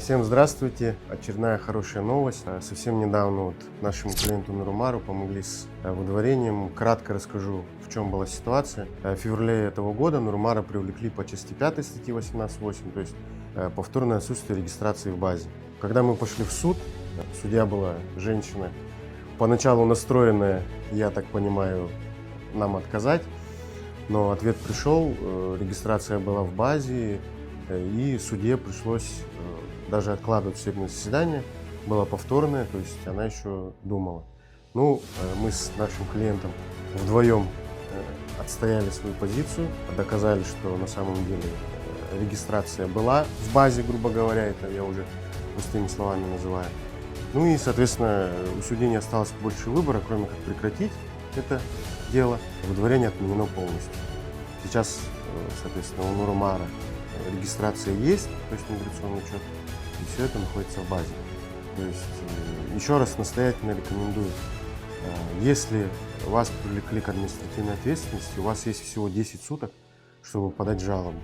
Всем здравствуйте! Очередная хорошая новость. Совсем недавно нашему клиенту Нурумару помогли с выдворением. Кратко расскажу, в чем была ситуация. В феврале этого года Нурумара привлекли по части 5 статьи 18.8, то есть повторное отсутствие регистрации в базе. Когда мы пошли в суд, судья была женщина, поначалу настроенная, я так понимаю, нам отказать, но ответ пришел, регистрация была в базе, и судье пришлось даже откладывать судебное заседание, было повторное, то есть она еще думала. Мы с нашим клиентом вдвоем отстояли свою позицию, доказали, что на самом деле регистрация была в базе, грубо говоря, это я уже простыми словами называю. И, соответственно, у судьи не осталось больше выбора, кроме как прекратить это дело. Выдворение отменено полностью. Сейчас, соответственно, у Нурумара регистрация есть, то есть миграционный учет, и все это находится в базе. То есть еще раз настоятельно рекомендую, если вас привлекли к административной ответственности, у вас есть всего 10 суток, чтобы подать жалобу.